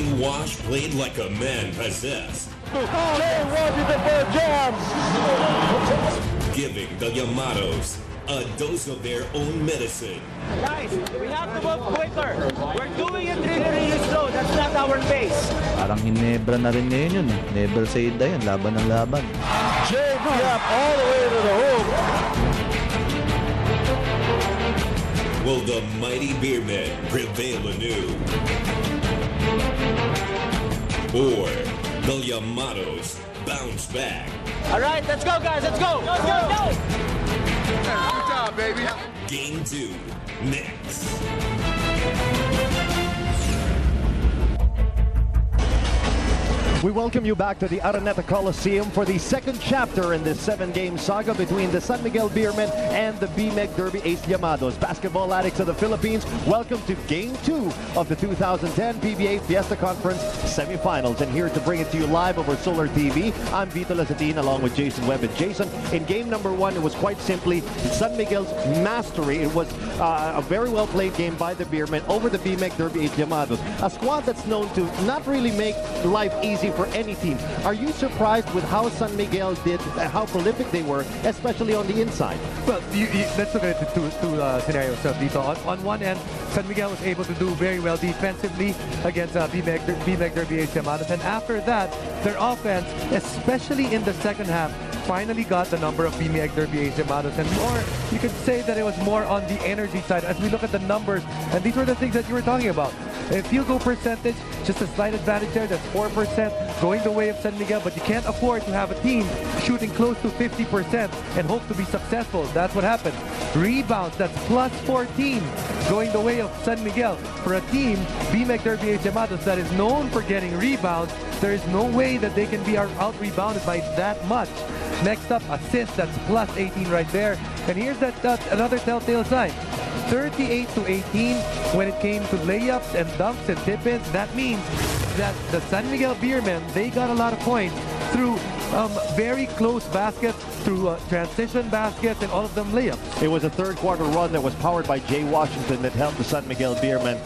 Tony Wash played like a man possessed. Jay Wash with the third jam! Giving the Llamados a dose of their own medicine. Guys, we have to move quicker. We're doing it really slow. That's not our pace. Parang hinebra na rin ngayon yun. Never say die yan. Laban ng laban. Jay Gap all the way to the hoop. Will the mighty Beermen prevail anew? Or the Llamados bounce back? All right, let's go, guys. Let's go. Go, go, go. Good job, baby. Game 2 next. We welcome you back to the Araneta Coliseum for the second chapter in this 7-game saga between the San Miguel Beermen and the BMeg Derby Ace Llamados. Basketball addicts of the Philippines, welcome to Game 2 of the 2010 PBA Fiesta Conference Semifinals. And here to bring it to you live over Solar TV, I'm Vito Lazatin along with Jason Webb. And Jason, in game number 1, it was quite simply San Miguel's mastery. It was a very well played game by the Beermen over the BMeg Derby Ace Llamados, a squad that's known to not really make life easy for any team. Are you surprised with how San Miguel did, how prolific they were, especially on the inside? Well, let's look at it two scenarios, Dito. On one end, San Miguel was able to do very well defensively against BMeg Derby Ace Llamados, and after that, their offense, especially in the second half, finally got the number of BMeg Derby Ace Llamados, and more, you could say that it was more on the energy side as we look at the numbers, and these were the things that you were talking about. A field goal percentage, just a slight advantage there, that's 4% going the way of San Miguel, but you can't afford to have a team shooting close to 50% and hope to be successful. That's what happened. Rebounds, that's plus 14 going the way of San Miguel. For a team, BMeg Derby Ace Llamados, that is known for getting rebounds, there is no way that they can be out-rebounded by that much. Next up, assist, that's plus 18 right there. And here's another telltale sign. 38-18 when it came to layups and dunks and tip-ins. That means that the San Miguel Beermen, they got a lot of points through very close baskets, through transition baskets, and all of them layups. It was a third quarter run that was powered by Jay Washington that helped the San Miguel Beermen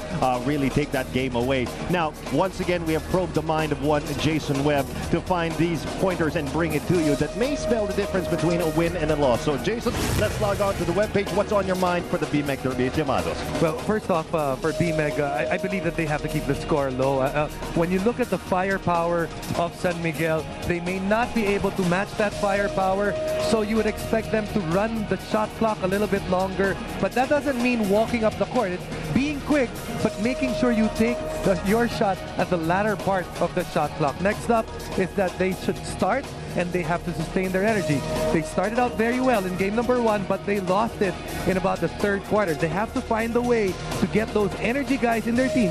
really take that game away. Now, once again, we have probed the mind of one Jason Webb to find these pointers and bring it to you that may spell the difference between a win and a loss. So, Jason, let's log on to the webpage. What's on your mind for the BMeg Derby Llamados? Well, first off, for BMeg, I believe that they have to keep the score low. When you look at the firepower of San Miguel, they may not be able to match that firepower, so you would expect them to run the shot clock a little bit longer, but that doesn't mean walking up the court. It's being quick, but making sure you take your shot at the latter part of the shot clock. Next up is that they should start and they have to sustain their energy. They started out very well in game number 1, but they lost it in about the third quarter. They have to find a way to get those energy guys in their team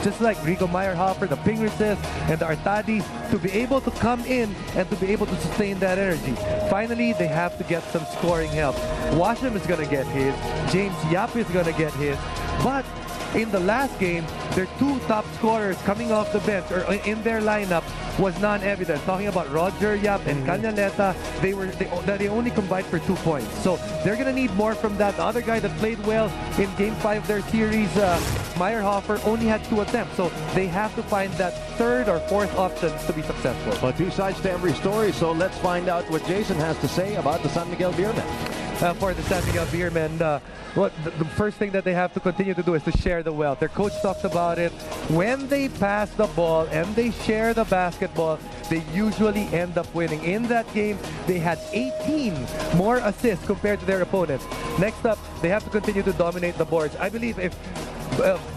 just like Rico Meyerhofer, the Pingrises, and the Artadis, to be able to come in and to be able to sustain that energy. Finally, they have to get some scoring help. Washam is going to get his, James Yap is going to get his, but in the last game, their two top scorers coming off the bench or in their lineup was non-evident. Talking about Roger Yap and Canaleta, they only combined for 2 points. So they're gonna need more from that. The other guy that played well in Game 5 of their series, Meyerhofer, only had 2 attempts. So they have to find that third or fourth option to be successful. Well, 2 sides to every story. So let's find out what Jason has to say about the San Miguel Beermen. For the San Miguel Beermen, the first thing that they have to continue to do is to share the wealth. Their coach talks about it. When they pass the ball and they share the basketball, they usually end up winning. In that game, they had 18 more assists compared to their opponents. Next up, they have to continue to dominate the boards. I believe if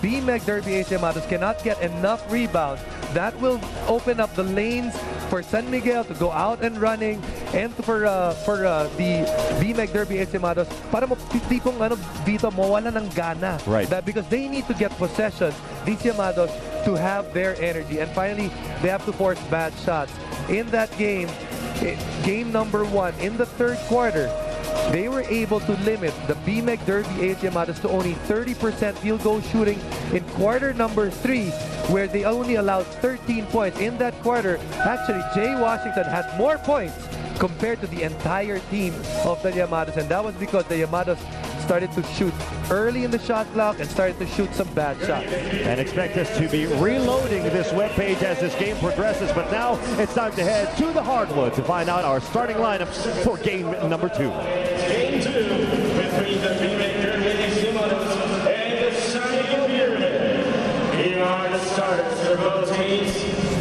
BMeg Derby Ace Llamados cannot get enough rebounds, that will open up the lanes for San Miguel to go out and running, and for the BMeg Derby Ace Llamados para tipong dito mawala ng gana. Right. Because they need to get possession, these Llamados, to have their energy. And finally, they have to force bad shots. In that game, game number 1, in the third quarter, they were able to limit the BMeg Derby Ace Llamados to only 30% field goal shooting in quarter number 3, where they only allowed 13 points. In that quarter, actually, Jay Washington had more points compared to the entire team of the Llamados, and that was because the Llamados started to shoot early in the shot clock and started to shoot some bad shots. And expect us to be reloading this webpage as this game progresses. But now it's time to head to the hardwood to find out our starting lineups for game number 2. Game 2 between the BMeg Llamados and the San Miguel Beermen. Here are the starters for both teams.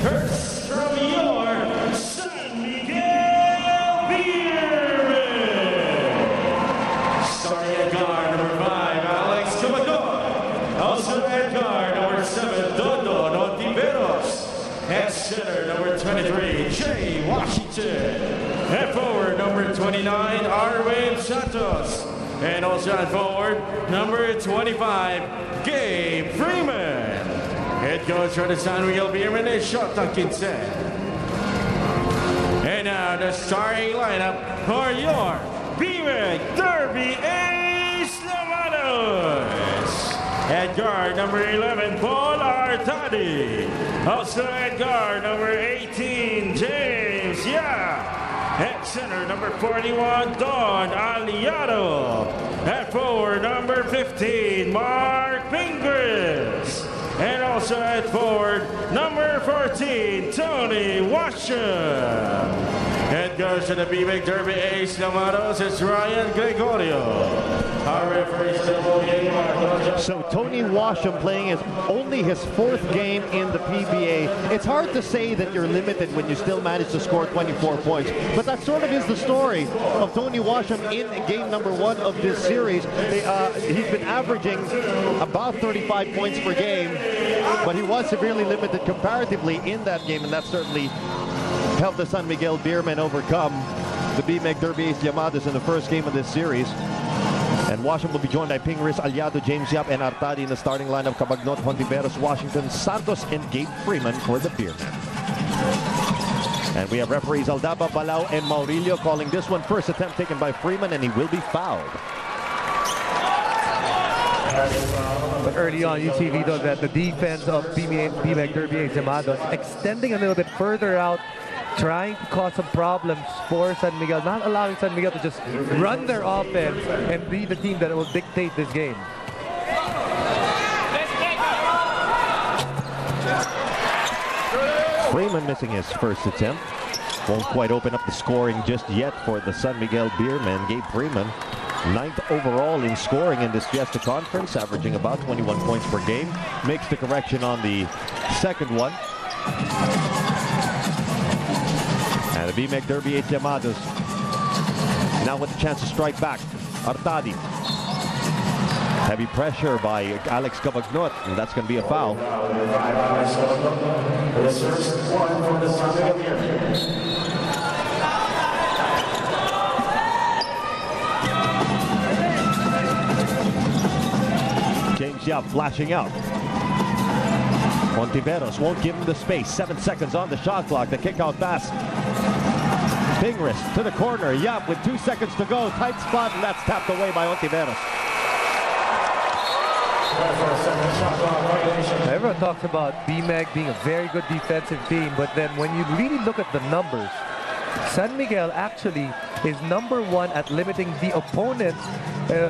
First from your San Miguel Beermen. Starting at guard number 5, Alex Coliseum. Also at guard number 7, Dondon Ontiveros. At center number 23, Jay Washington. At forward, number 29, Arwin Santos. And also at forward, number 25, Gabe Freeman. Head coach for the San Miguel Beermen is Shota Kinsen. And now the starting lineup for your BMeg Derby Ace Llamados. At guard, number 11, Paul Artadi. Also at guard, number 18, James Yap. At center, number 41, Don Aliado. At forward, number 15, Mark Pingris. And also at forward, number 14, Tony Washam. Head coach of the BMeg Derby Ace Llamados is Ryan Gregorio. Our referee is So Tony Washam playing only his 4th game in the PBA. It's hard to say that you're limited when you still manage to score 24 points, but that sort of is the story of Tony Washam in game number 1 of this series. He's been averaging about 35 points per game, but he was severely limited comparatively in that game, and that certainly helped the San Miguel Beermen overcome the BMeg Derby Ace Llamados in the first game of this series. And Washam will be joined by Pingris, Aliado, James Yap, and Artadi in the starting lineup. Cabagnot, Hontiveros, Washington, Santos, and Gabe Freeman for the Beermen. And we have referees Aldaba, Balao, and Maurilio calling this one. First attempt taken by Freeman, and he will be fouled. But early on, you see, Vito, that the defense of BMeg Derby Ace Llamados extending a little bit further out, trying to cause some problems for San Miguel, not allowing San Miguel to just run their offense and be the team that will dictate this game. Freeman missing his first attempt. Won't quite open up the scoring just yet for the San Miguel Beermen. Gabe Freeman, 9th overall in scoring in this Fiesta Conference, averaging about 21 points per game. Makes the correction on the second one. And the BMeg Derby Ace Llamados now with the chance to strike back. Artadi. Heavy pressure by Alex Cabagnot, and that's going to be a foul. James Yap flashing out. Ontiveros won't give him the space. 7 seconds on the shot clock. The kick out pass. Pingris to the corner. Yap with 2 seconds to go. Tight spot, and that's tapped away by Ontiveros. Everyone talks about BMeg being a very good defensive team, but then when you really look at the numbers, San Miguel actually is number 1 at limiting the opponent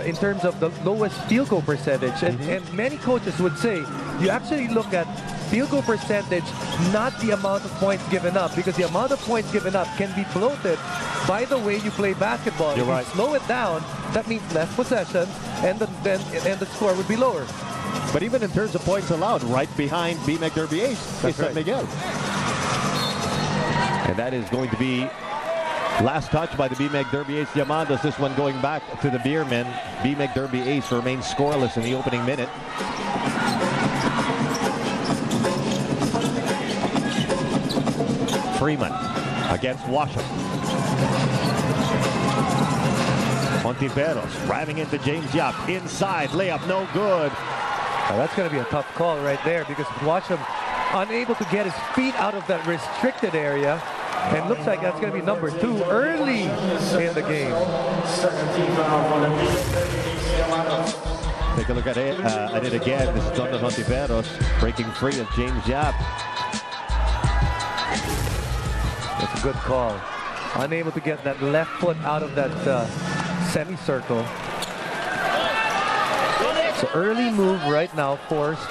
in terms of the lowest field goal percentage. And many coaches would say you actually look at field goal percentage, not the amount of points given up, because the amount of points given up can be bloated by the way you play basketball. You're right. If you slow it down, that means less possession, and the score would be lower. But even in terms of points allowed, right behind BMeg Derby Ace is San Miguel. And that is going to be last touch by the BMeg Derby Ace Llamados. This one going back to the Beermen. BMeg Derby Ace remains scoreless in the opening minute. Freeman against Washam. Ontiveros driving into James Yap. Inside, layup no good. Well, that's going to be a tough call right there, because Washam unable to get his feet out of that restricted area. And looks like that's going to be number 2 early in the game. Take a look at it again. This is Dondon Ontiveros breaking free of James Yap. That's a good call. Unable to get that left foot out of that semicircle. early move right now forced